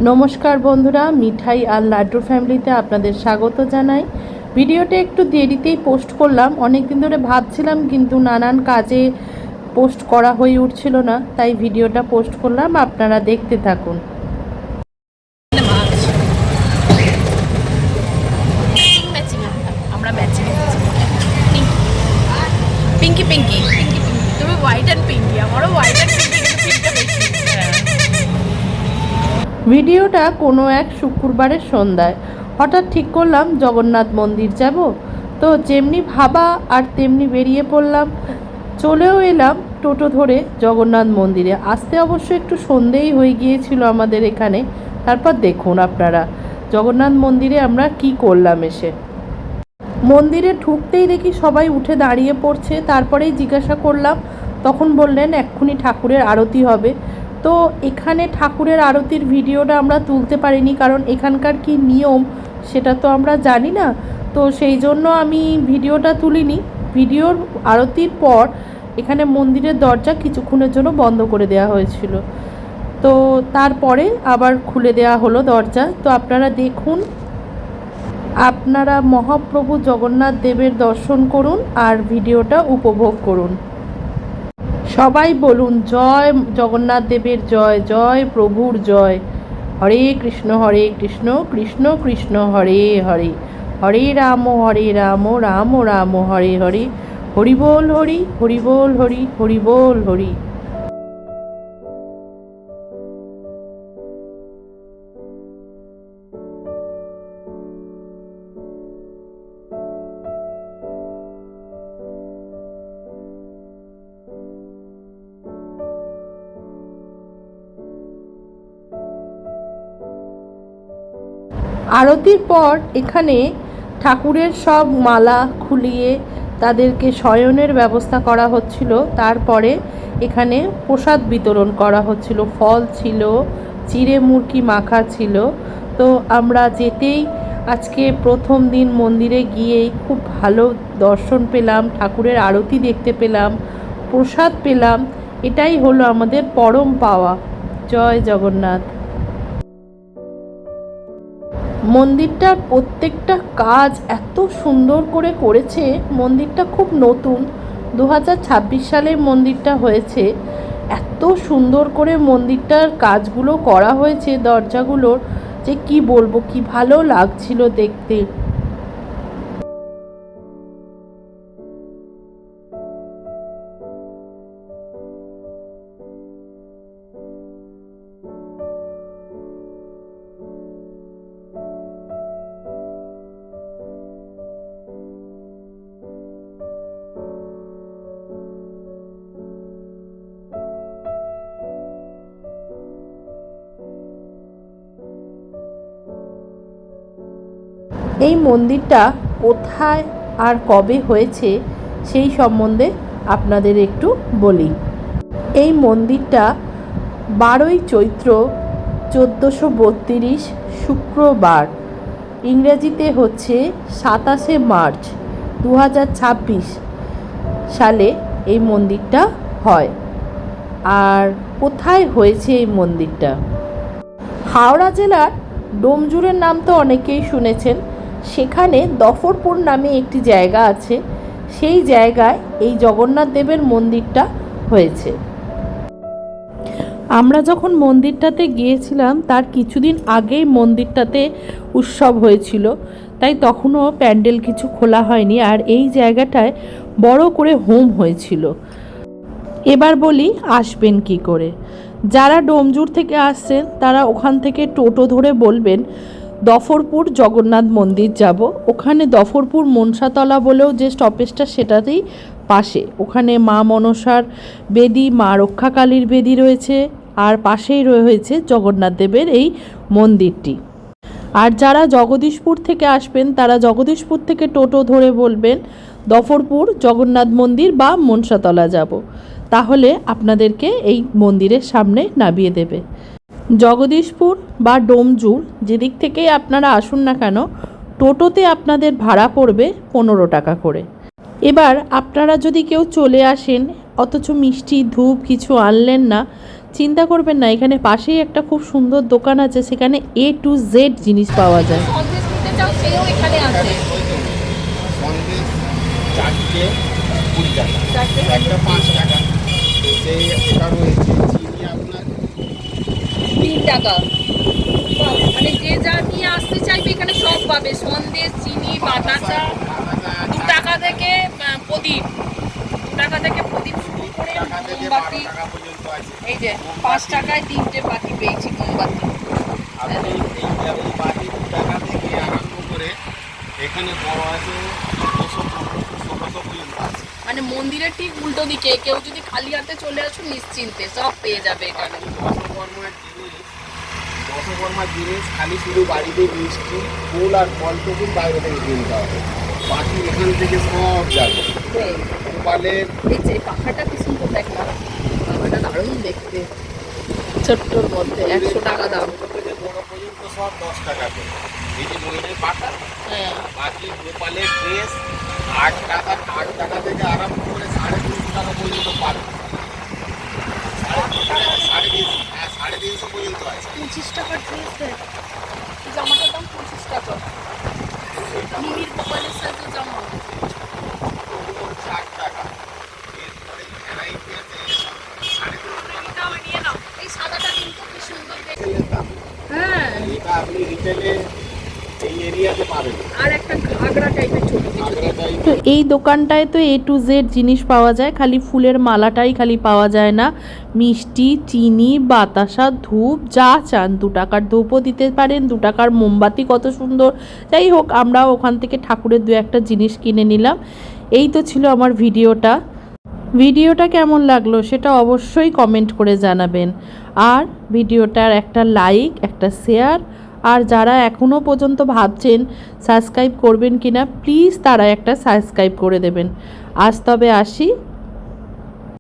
নমস্কার বন্ধুরা, মিঠাই আর লাড্ডুর ফ্যামিলিতে আপনাদের স্বাগত জানাই। ভিডিওটা একটু দেরিতেই পোস্ট করলাম, অনেক দিন ধরে ভাবছিলাম কিন্তু নানান কাজে পোস্ট করা হয়ে উঠছিল না, তাই ভিডিওটা পোস্ট করলাম। আপনারা দেখতে থাকুন। আমরা ম্যাচিং পিঙ্কি পিঙ্কি তুমি হোয়াইট অ্যান্ড পিঙ্কি, আমারও হোয়াইট অ্যান্ড পিঙ্কি। ভিডিওটা কোনো এক শুক্রবারের সন্ধ্যায় হঠাৎ ঠিক করলাম জগন্নাথ মন্দির যাব। তো যেমনি ভাবা আর তেমনি বেরিয়ে পড়লাম। চলেও এলাম টোটো ধরে জগন্নাথ মন্দিরে। আসতে অবশ্য একটু সন্ধেই হয়ে গিয়েছিল আমাদের এখানে। তারপর দেখুন আপনারা জগন্নাথ মন্দিরে আমরা কি করলাম। এসে মন্দিরে ঢুকতেই দেখি সবাই উঠে দাঁড়িয়ে পড়ছে। তারপরেই জিজ্ঞাসা করলাম, তখন বললেন এক্ষুনি ঠাকুরের আরতি হবে। তো এখানে ঠাকুরের আরতির ভিডিওটা আমরা তুলতে পারিনি, কারণ এখানকার কি নিয়ম সেটা তো আমরা জানি না। তো সেই জন্য আমি ভিডিওটা তুলিনি। ভিডিওর আরতির পর এখানে মন্দিরের দরজা কিছুক্ষণের জন্য বন্ধ করে দেওয়া হয়েছিল, তো তারপরে আবার খুলে দেওয়া হলো দরজা। তো আপনারা দেখুন, আপনারা মহাপ্রভু জগন্নাথ দেবের দর্শন করুন আর ভিডিওটা উপভোগ করুন। সবাই বলুন জয় জগন্নাথ দেবের জয়, জয় প্রভুর জয়। হরে কৃষ্ণ কৃষ্ণ কৃষ্ণ হরে হরে, হরে রাম রাম রাম হরে হরে, হরি বল হরি, হরি বল হরি, হরি বল হরি। আরতির পর এখানে ঠাকুরের সব মালা খুলিয়ে তাদেরকে শয়নের ব্যবস্থা করা হচ্ছিল। তারপরে এখানে প্রসাদ বিতরণ করা হচ্ছিল, ফল ছিল, চিড়ে মুরকি মাখা ছিল। তো আমরা যেতেই আজকে প্রথম দিন মন্দিরে গিয়েই খুব ভালো দর্শন পেলাম, ঠাকুরের আরতি দেখতে পেলাম, প্রসাদ পেলাম। এটাই হলো আমাদের পরম পাওয়া। জয় জগন্নাথ। মন্দিরটার প্রত্যেকটা কাজ এত সুন্দর করে করেছে। মন্দিরটা খুব নতুন, 2026 সালের মন্দিরটা হয়েছে। এত সুন্দর করে মন্দিরটার কাজগুলো করা হয়েছে, দরজাগুলোর যে কি বলবো, কি ভালো লাগছিল দেখতে। এই মন্দিরটা কোথায় আর কবে হয়েছে সেই সম্বন্ধে আপনাদের একটু বলি। এই মন্দিরটা 12ই চৈত্র 1432 শুক্রবার, ইংরেজিতে হচ্ছে 27শে মার্চ 2026 সালে এই মন্দিরটা হয়। আর কোথায় হয়েছে এই মন্দিরটা? হাওড়া জেলার ডোমজুরের নাম তো অনেকেই শুনেছেন। সেখানে দফরপুর নামে একটি জায়গা আছে, সেই জায়গায় এই জগন্নাথ দেবের মন্দিরটা হয়েছে। আমরা যখন মন্দিরটাতে গিয়েছিলাম তার কিছুদিন আগেই মন্দিরটাতে উৎসব হয়েছিল, তাই তখনও প্যান্ডেল কিছু খোলা হয়নি। আর এই জায়গাটায় বড় করে হোম হয়েছিল। এবার বলি আসবেন কি করে। যারা ডোমজুর থেকে আসছেন তারা ওখান থেকে টোটো ধরে বলবেন দফরপুর জগন্নাথ মন্দির যাব। ওখানে দফরপুর মনসাতলা বলেও যে স্টপেজটা সেটাতেই পাশে, ওখানে মা মনসার বেদি, মা রক্ষাকালীর বেদি রয়েছে, আর পাশেই রয়েছে জগন্নাথ দেবের এই মন্দিরটি। আর যারা জগদীশপুর থেকে আসবেন তারা জগদীশপুর থেকে টোটো ধরে বলবেন দফরপুর জগন্নাথ মন্দির বা মনসাতলা যাব, তাহলে আপনাদেরকে এই মন্দিরের সামনে নামিয়ে দেবে। জগদীশপুর বা ডোমজুর যেদিক থেকেই আপনারা আসুন না কেন, টোটোতে আপনাদের ভাড়া পড়বে 15 টাকা করে। এবার আপনারা যদি কেউ চলে আসেন অথচ মিষ্টি ধূপ কিছু আনলেন না, চিন্তা করবেন না, এখানে পাশেই একটা খুব সুন্দর দোকান আছে, সেখানে A to Z জিনিস পাওয়া যায়। সন্দেশ নিতে চাও সেও এখানে আছে। সন্দেশ 4টে 20 টাকা, চারটে একটা 5 টাকা। সেই এটা রয়েছে চিনি আপনার 3 টাকা। বাহ, মানে যে যা নিয়ে আসতে চাইবে এখানে সব পাবে, সন্দেশ, চিনি, বাতাসা। 2 টাকা থেকে প্রদীপ, 2 টাকা থেকে প্রদীপ শুরু করে টাকা থেকে মোমবাতি। 12 টাকা পর্যন্ত আছে। এই যে 5 টাকায় 3টে বাতি পেয়েছি, মোমবাতি। আপনি এই বাটি 2 টাকা থেকে আরম্ভ করে এখানে বড় আছে 200 পর্যন্ত আছে। মানে মন্দিরের ঠিক উল্টো দিকে, কেউ যদি খালি হাতে চলে আসো নিশ্চিন্তে সব পেয়ে যাবে এখানে। দশকর্মার জিনিস খালি শুধু বাড়িতে মিষ্টি ফুল আর ফলটুকুন বাইরে থেকে কিনতে হবে, বাকি এখান থেকে সব যাবে। গোপালের এই যে পাখাটা কি সুন্দর দেখলাম, পাখাটা দারুণ দেখতে, ছোট্টর মধ্যে 100 টাকা দাম। ছোট থেকে বড় পর্যন্ত সব 10 টাকা করে। এই যে মহিনের পাখা, হ্যাঁ, বাকি গোপালের ড্রেস 8 টাকা থেকে আরম্ভ করে 350 টাকা পর্যন্ত পাবে। 350 পর্যন্ত আছে। 25 টাকার ড্রেস দেখ, এই জামাটার দাম 25 টাকা। মিনির গোপালের সাথে জামা 60 টাকা। এরপরে ভ্যারাইটি আছে 350 নিয়ে নাও। এই সাদাটা কিন্তু কি সুন্দর দেখতে। টাকার দাম। হ্যাঁ, এটা আপনি রিটেলে এই এরিয়াতে পাবেন। আর একটা ঘাগরা টাইপের ছোট কিছু। আগ্রা তো টাইপের এই দোকানটায় তো A to Z জিনিস পাওয়া যায়, খালি ফুলের মালাটাই খালি পাওয়া যায় না, মিষ্টি, চিনি, বাতাসা, ধূপ যা চান। 2 টাকার ধূপও দিতে পারেন, 2 টাকার মোমবাতি কত সুন্দর। যাই হোক, আমরাও ওখান থেকে ঠাকুরের 2-1টা জিনিস কিনে নিলাম। এই তো ছিল আমার ভিডিওটা কেমন লাগলো সেটা অবশ্যই কমেন্ট করে জানাবেন। আর ভিডিওটার একটা লাইক, একটা শেয়ার, আর যারা এখনও পর্যন্ত ভাবছেন সাবস্ক্রাইব করবেন কিনা, প্লিজ তারা একটা সাবস্ক্রাইব করে দেবেন। আজ তবে আসি।